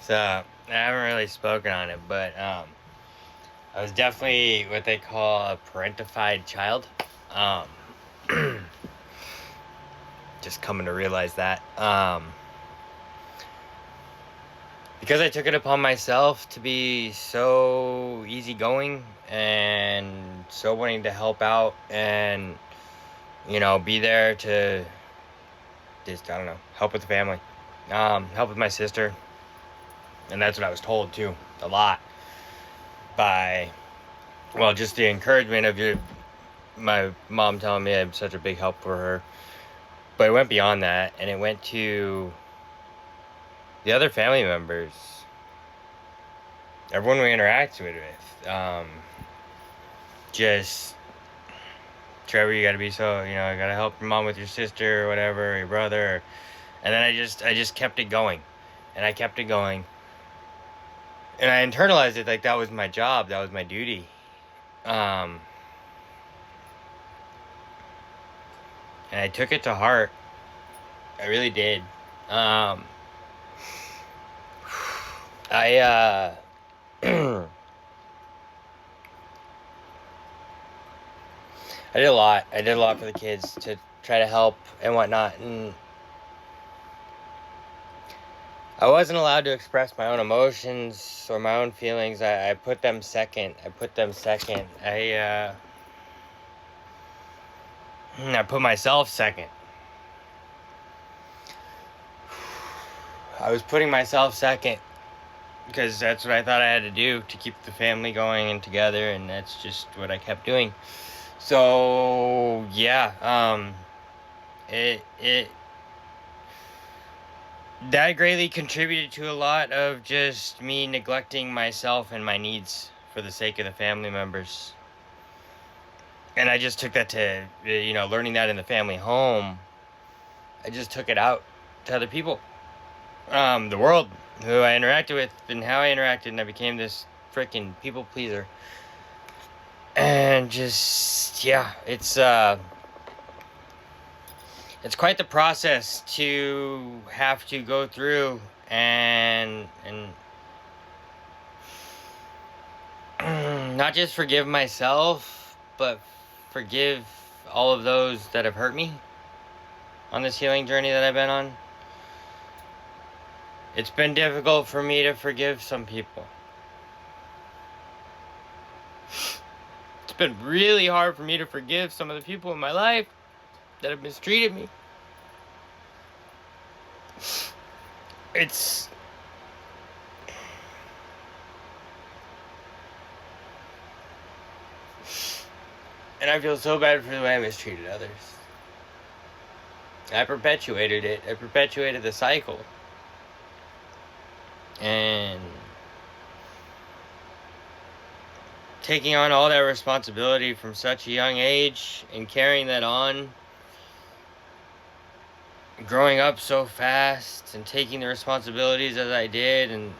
So I haven't really spoken on it, but I was definitely what they call a parentified child. Um, just coming to realize that. Because I took it upon myself to be so easygoing and so wanting to help out and, be there to just, I don't know, help with the family, help with my sister. And that's what I was told too, a lot by, well, just the encouragement of my mom telling me I'm such a big help for her. But it went beyond that, and it went to the other family members, everyone we interact with. Just Trevor, you gotta be so, you gotta help your mom with your sister or whatever, or your brother. And then I just kept it going, and I kept it going, and I internalized it like that was my job, that was my duty. And I took it to heart. I really did. I I did a lot. I did a lot for the kids to try to help and whatnot, and I wasn't allowed to express my own emotions or my own feelings. I put them second. I put myself second. I was putting myself second because that's what I thought I had to do to keep the family going and together, and that's just what I kept doing. So yeah, it that greatly contributed to a lot of just me neglecting myself and my needs for the sake of the family members. And I just took that to, learning that in the family home. I just took it out to other people, the world, who I interacted with, and how I interacted, and I became this freaking people pleaser. And just, yeah, it's quite the process to have to go through and not just forgive myself, but forgive all of those that have hurt me on this healing journey that I've been on. It's been difficult for me to forgive some people. It's been really hard for me to forgive some of the people in my life that have mistreated me. And I feel so bad for the way I mistreated others. I perpetuated it. I perpetuated the cycle. And taking on all that responsibility from such a young age and carrying that on, growing up so fast and taking the responsibilities as I did, and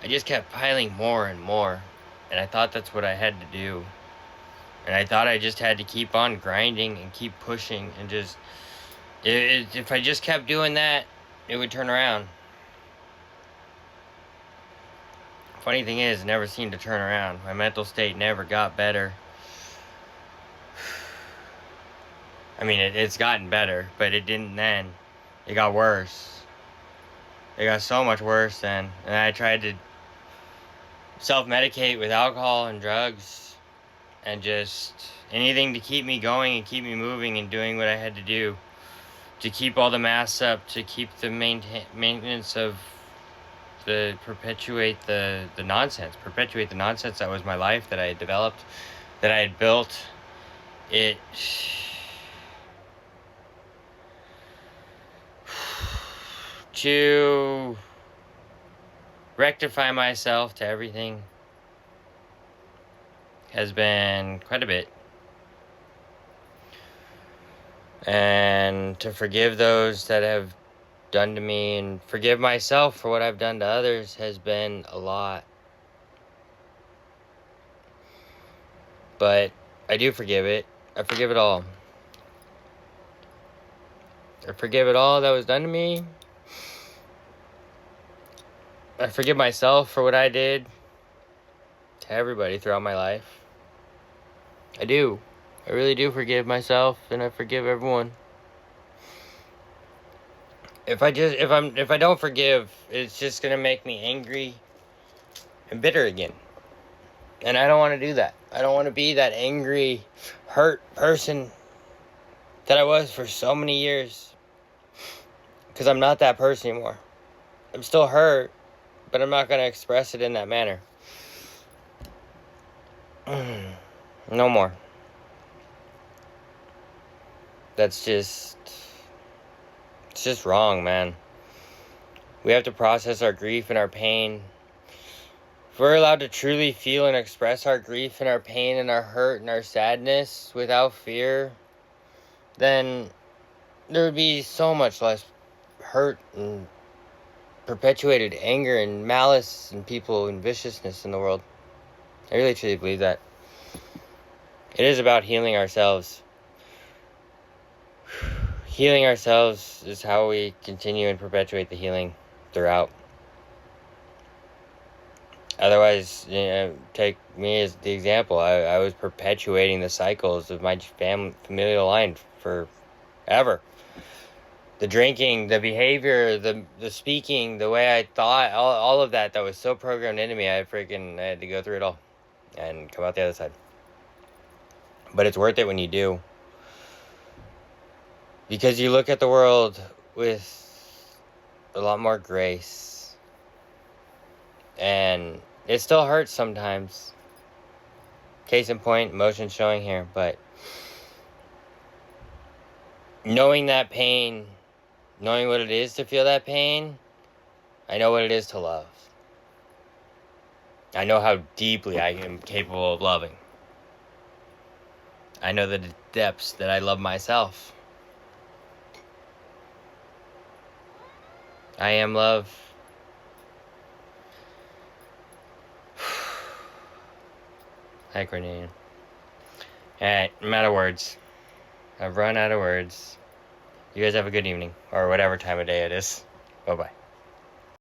I just kept piling more and more. And I thought that's what I had to do. And I thought I just had to keep on grinding and keep pushing and just... if I just kept doing that, it would turn around. Funny thing is, it never seemed to turn around. My mental state never got better. I mean, it's gotten better, but it didn't then. It got worse. It got so much worse then. And I tried to self-medicate with alcohol and drugs and just anything to keep me going and keep me moving and doing what I had to do to keep all the masks up, to keep the maintenance of perpetuate the nonsense that was my life, that I had developed, that I had built. It to rectify myself to everything has been quite a bit. And to forgive those that have done to me and forgive myself for what I've done to others has been a lot. But I do forgive it. I forgive it all. I forgive it all that was done to me. I forgive myself for what I did to everybody throughout my life. I do. I really do forgive myself, and I forgive everyone. If I don't forgive, it's just gonna make me angry and bitter again. And I don't want to do that. I don't want to be that angry, hurt person that I was for so many years. Because I'm not that person anymore. I'm still hurt, but I'm not going to express it in that manner. No more. It's just wrong, man. We have to process our grief and our pain. If we're allowed to truly feel and express our grief and our pain and our hurt and our sadness without fear, then there would be so much less hurt and perpetuated anger and malice and people and viciousness in the world. I really truly believe that. It is about healing ourselves. Healing ourselves is how we continue and perpetuate the healing throughout. Otherwise, take me as the example. I was perpetuating the cycles of my familial line forever. The drinking, the behavior, the speaking, the way I thought, all of that was so programmed into me, I had to go through it all and come out the other side. But it's worth it when you do. Because you look at the world with a lot more grace. And it still hurts sometimes. Case in point, emotion showing here. But knowing that pain, knowing what it is to feel that pain, I know what it is to love. I know how deeply I am capable of loving. I know the depths that I love myself. I am love. Hi, Cornelian. Alright, I'm out of words. I've run out of words. You guys have a good evening, or whatever time of day it is. Bye-bye.